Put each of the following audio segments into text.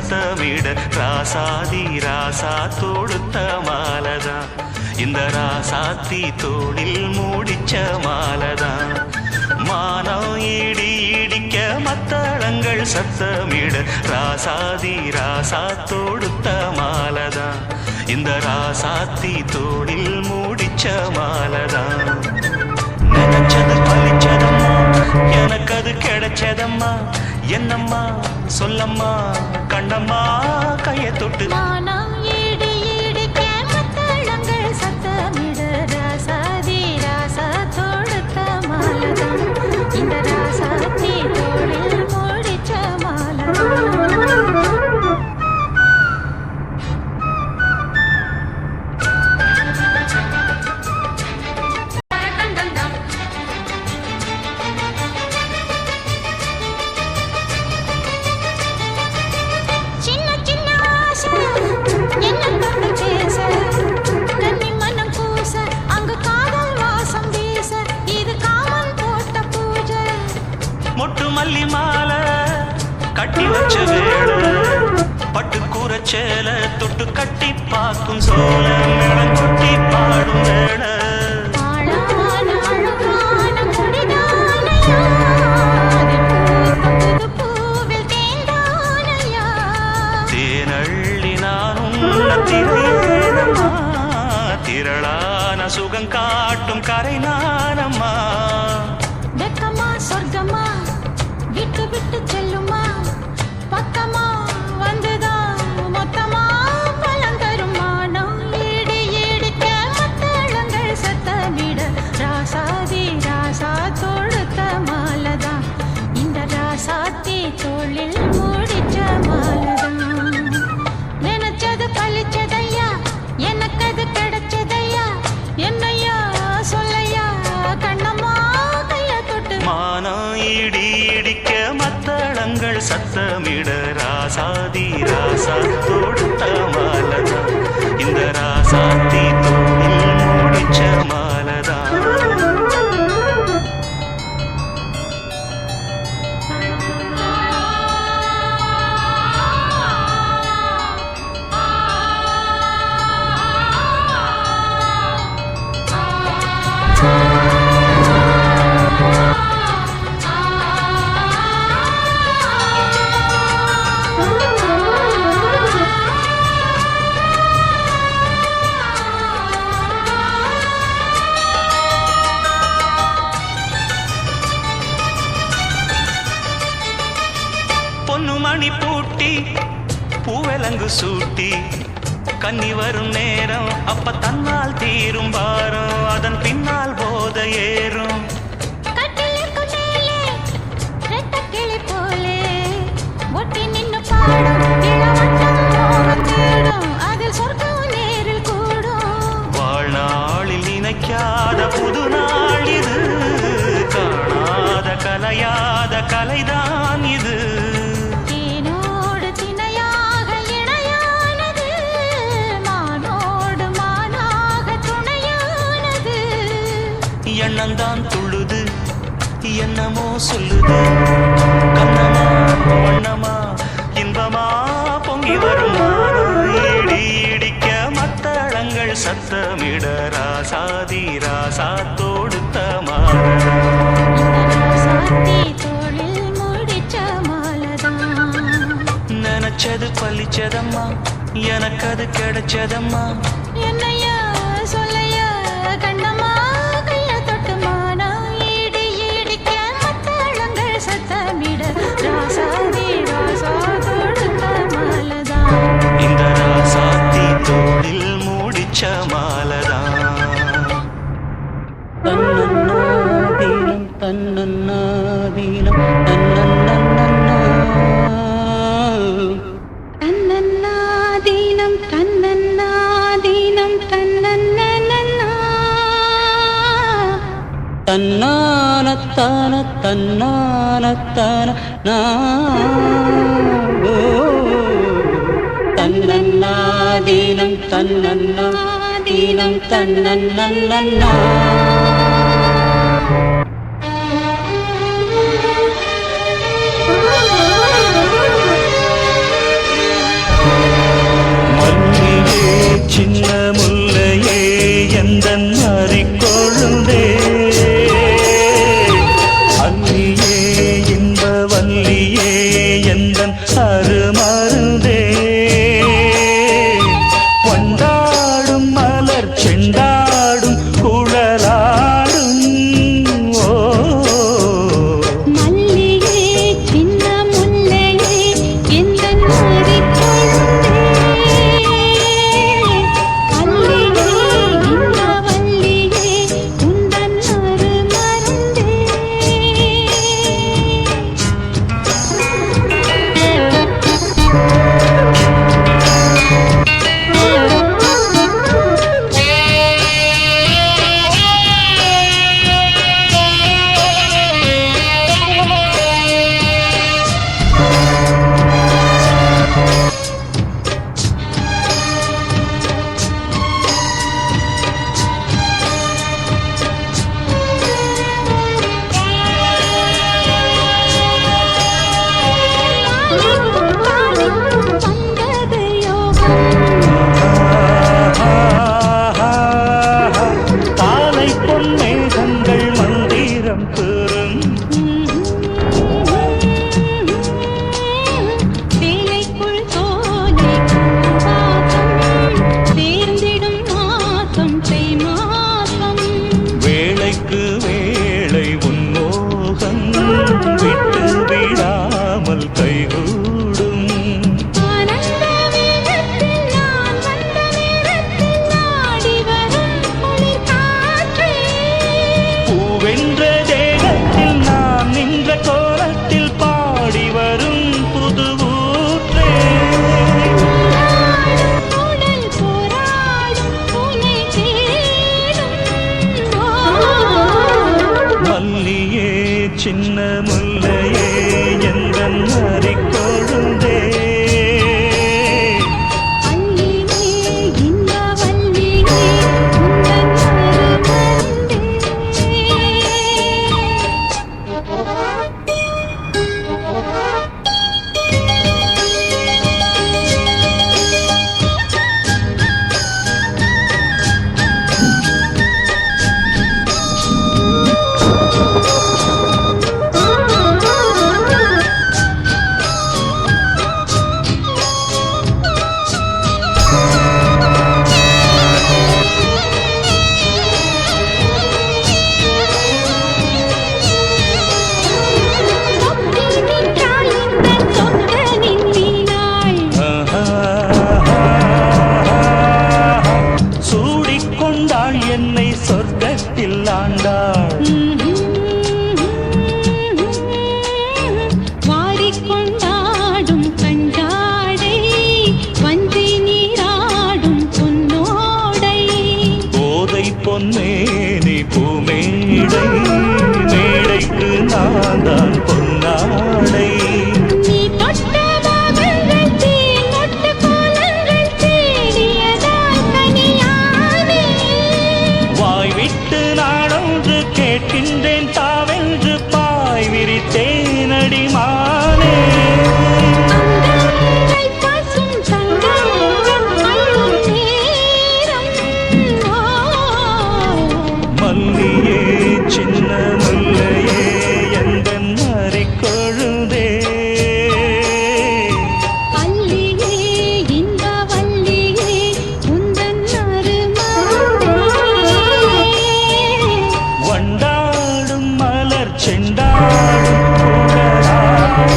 சத்தமிட ராசாதி ராசா தொடுத்த மாலதான் இந்த ராசாத்தி தோளில் மூடிச்ச மாலதான் மானம் இடி இடிக்க மத்தளங்கள் சத்தமிட ராசாதி ராசா தொடுத்த மாலதான் இந்த ராசாத்தி தோளில் மூடிச்ச மாலதான் நினைச்சது பழிச்சதம்மா எனக்கு அது கிடைச்சதம்மா என்னம்மா சொல்லம்மா கண்ணம்மா கையை தொட்டு மல்லி மாலை கட்டி வச்ச வேளை பட்டு கூரச்சேல தொட்டு கட்டி பார்க்கும் சோழ மேளம் கொட்டி பாடும் வேளை தேனள்ளி நானும் திரையேனம்மா திரளான சுகம் காட்டும் கரை நானம்மா சொர்க்கமா விட்டு விட்டு செல்லுமா பக்கமா வந்துதான் மொத்தமா பலம் தருமா நாம் ஈடு ஈடிக்க மத்தளங்கள் சத்தமிட ராசாதி ராசா தொடுத்த மாலதான் இந்த ராசாத்தி தோளில் மூடிச்ச மாலதான் நினைச்சது பழிச்சதையா எனக்கு அது கிடைச்சதையா என்னையா சொல்லையா கண்ணம்மா இடி இடிக்க மத்தளங்கள் சத்தமிட ராசாதி ராசா தொடுத்த மாலதா இந்த ராசாத்தி தோளில் மூடிச்ச மாலதா பொன்னுமணி பூட்டி பூவலங்கு சூட்டி கன்னி வரும் நேரம் அப்ப தன்னால் தீரும் பாரம் அதன் பின்னால் போத ஏறும் வாழ்நாளில் நினைக்காத புது நாள் இது காணாத கலையாத கலைதான் இது எண்ணந்தான் துள்ளுது என்னமோ சொல்லுது கண்ணமா வண்ணமா இன்பமா பொங்கி வரும் இடி இடிக்க மத்தளங்கள் சத்தமிட ராசாதி ராசா தொடுத்த மாலதான் நினைச்சது பழிச்சதம்மா எனக்கு அது கிடைச்சதம்மா என்னையா சொல்லையா கண்ணம்மா இந்த ராசாத்தி தோளில் மூடிச்ச மாலதான் தன்னன்னாதீனம் தன்னன்னாதீனம் தன்னன்னாதீனம் தன்னன்னாதீனம் தன்னன்னா தன்னானத்தான தன்னானத்தான தன்னன்னாதீனம் தன்னன்னாதீனம் தன்னன்னா எந்தன் மாறிக்கொழுந்தே அல்லியே இன்ப வல்லியே எந்தன் அருமருந்தே வண்டாடும் மலர் செண்டாடும் குழலாடும் ஓ மல்லிகே சின்ன முல்லையே எந்தன் மாறிக்கொழுந்தே அல்லியே இன்ப வல்லியே உந்தன் அருமருந்தே வந்தது காலை பொன்மேகங்கள் மந்திரம் பெறும் வேலைக்குள் சோலை வாசம் சேர்ந்திடும் மாசம் தை மாசம் வேளைக்கு வேளை உன்மோகம் விட்டு விடாமல் கைகூடும் ஆனந்த வேகத்தில் நான் வந்த நேரத்தில் நாடி வரும் குளிர் காற்றே பூவென்ற தேகத்தில் நான் நின்ற கோலத்தில் பாடி வரும் புது ஊற்றே உடல் போராடும் உனை தேடும் மல்லியே சின்ன முல்லையே எந்தன் மாறிக்கொழுந்தே அல்லியே இன்ப வல்லியே உந்தன் சொப்பினின்றாள் இந்த சொக்கனின் நீனாள் சூடிக்கொண்டாள் என்னை சொர்க்கத்தில் ஆண்டாள் வாரிக்கொண்டாடும் கஞ்சாடை வஞ்சி நீராடும் பொன்னோடை போதை பொன்னேனி பூமேடை மேடைக்கு நான் தான் பொன்னாடை நீ தொட்ட பாகங்கள் தேன் மொட்டு கோலங்கள் தேடியதால் கனியானே வாய் விட்டு நாடொன்று கேட்கின்றேன் தாவென்று பாய் விரித்தேன் அடிமானே அங்கங்கள் பசும் தங்கங்கள் அள்ளும் நேரம் மல்லியே சின்ன முல்லையே எந்தன் மாறிக்கொழுந்தே அல்லியே இன்ப வல்லியே உந்தன் அருமருந்தே வண்டாடும் மலர் செண்டாடும் குழலாடும்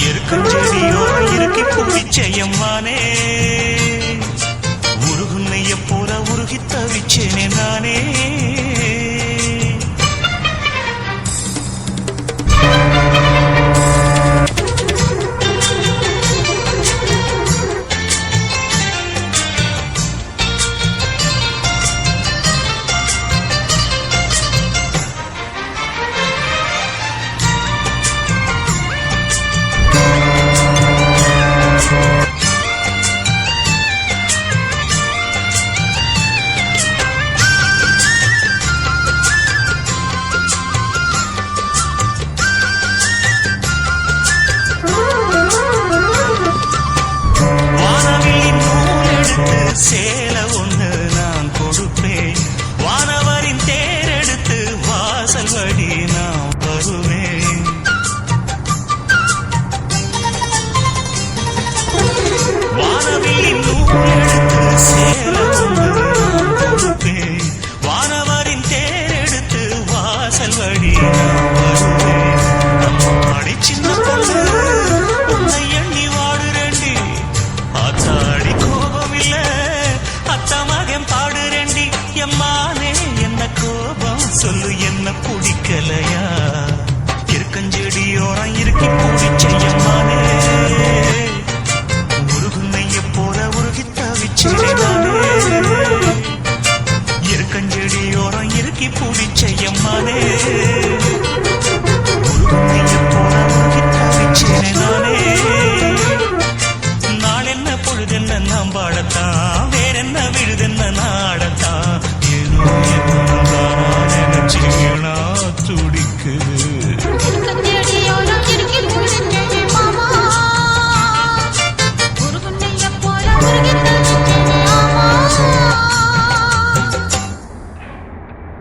எருக்கஞ்செடியோரம் இறுக்கி பூவிச்செய்யம்மானே உருகுன்னைய போல உருகி தவிச்சேனே நானே சேல ஒண்ணு நான் கொடுப்பேன் வானவரின் தேரெடுத்து வாசல் வழி நான் வருவேன் வானவியின் நூலெடுத்து சேல ஒண்ணு நான் கொடுப்பேன் வானவரின் தேரெடுத்து வாசல் வழி நான் வருவேன் அடி சின்ன பொண்ணு உன்னை எண்ணி வாடுறேண்டி ஆத்தாடி கோபம் இல்ல அத்தமகன் பாடுறேண்டி எம்மானே என்ன கோபம் சொல்லு என்ன பிடிக்கலையா இருக்கஞ்செடியோரம் இறுக்கி பூடிச்செய்யம்மானே உருகுன்னைய போல உருகி தவிச்சேனானே இருக்கஞ்செடியோரம் இறுக்கி பூடிச்செய்யம்மானே உருகுன்னைய போல உருகி தவிச்சேனானே நாளென்ன பொழுதென்ன நாம் பாடத்தான் வேறென்ன விழுதென்ன நாடத்தான் ஏனோ நினைச்சீனா துடிக்குது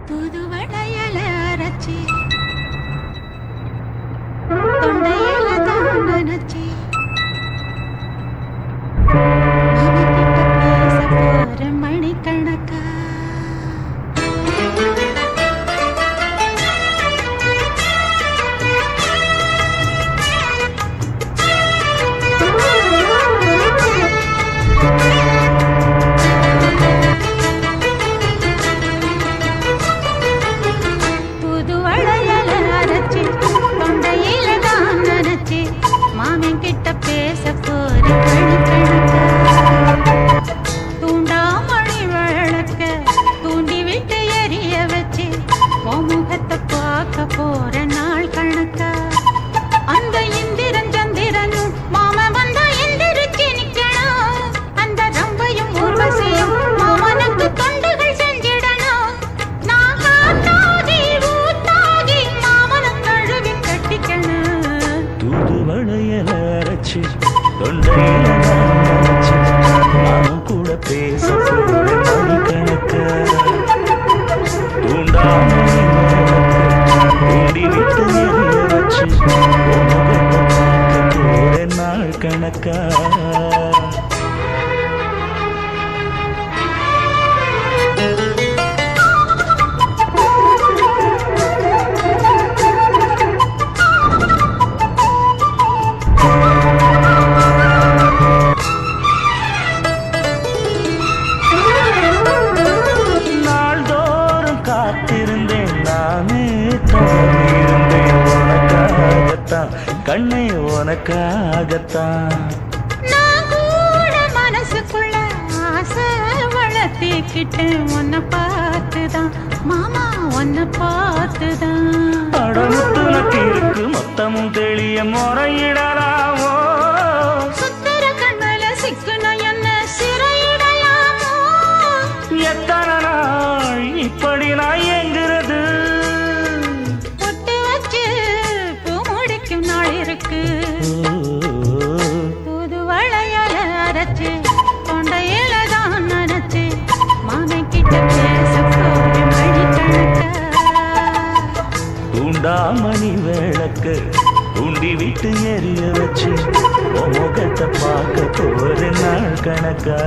புதுவடையல அரைச்சி தொண்டையில தான் நினைச்சி மணிக்கணக்கா புதுவளையல அரைச்சி தொண்டையில தான் நினைச்சி மாமன் கிட்ட பேச போற மணிக்கணக்கா தூண்டாமணி வழக்க தூண்டி விட்டு எரிய வச்சு முகத்தை பார்க்க போற நாள் கணக்கா அந்த இந்திரன் சந்திரனும் மாம வந்த எந்திரிச்சு நிக்கணும் அந்த ரம்பையும் ஊர்வசியும் மாமனுக்கு தொண்டுகள் செஞ்சிடணும் நான் காத்தாகி ஊத்தாகி மாமனும் கழுவி கட்டிக்கணும் தூதுவளையல அரைச்சி தொண்டையில நானும் கூட பேச கணக்க தூண்டாமணி தூண்டி விட்டு வச்சு போற நாள் கணக்கா நாள்தோறும் காத்திருந்தேன் நானே தவறியிருந்தேன் உனக்காகத்தான் கண்ணே உனக்காகத்தான் நான் கூட மனசு மாட்டிக்கிட்டேன் உன்னை பார்த்துதான் மாமா உன்னை பார்த்துதான் அடமுத்துனக்கு இருக்கு மொத்தமும் தெளிய முறையிடலாமோ சுத்தர கண்ணல சிக்குன என்ன சிறையிடலாமோ எத்தனை நாள் இப்படி நான் எங்கிறது பொட்டு வச்சு பூ முடிக்கும் நாள் இருக்கு புது வளையல அரைச்சு கொண்டையில தான் நினைச்சு மாமன் கிட்ட பேச போய் மணி கணக்க தூண்டாமணி விளக்கு தூண்டி விட்டு எரிய வச்சு உன் முகத்தை பார்க்க போற நாள் கணக்கா